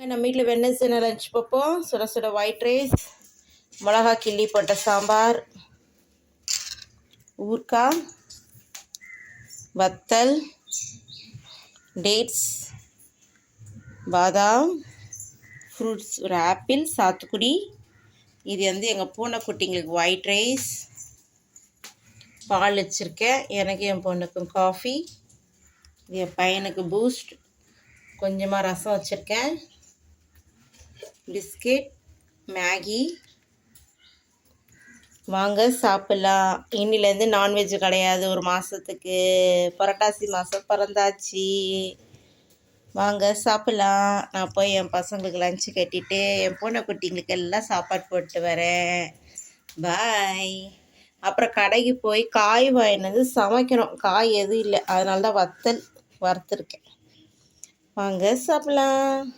நம்ம வீட்டில் Wednesday lunch பார்ப்போம். சுட சுட ஒயிட் ரைஸ், மிளகா கிள்ளி போட்ட சாம்பார், ஊறுகாய், வத்தல், டேட்ஸ், பாதாம், ஃப்ரூட்ஸ், ஒரு ஆப்பிள், சாத்துக்குடி. இது எங்கள் பூனைக்குட்டிங்களுக்கு ஒயிட் ரைஸ். பால் வச்சுருக்கேன். எனக்கு என் பொண்ணுக்கும் காஃபி. இது என் பையனுக்கு பூஸ்ட். கொஞ்சமாக ரசம் வச்சுருக்கேன். Biscuit, Maggi. வாங்க சாப்பிட்லாம். இன்னிலேருந்து நான்வெஜ் கிடையாது. ஒரு மாதத்துக்கு புரட்டாசி மாதம் பிறந்தாச்சு. வாங்க சாப்பிட்லாம். நான் போய் என் பசங்களுக்கு லஞ்சு கட்டிட்டு என் பூனைக்குட்டிங்களுக்கு எல்லாம் சாப்பாடு போட்டு வரேன். பாய். அப்புறம் கடைக்கு போய் காய் வாங்கினது சமைக்கணும். காய் எதுவும் இல்லை, அதனால தான் வத்தல் வறுத்துருக்கேன். வாங்க சாப்பிட்லாம்.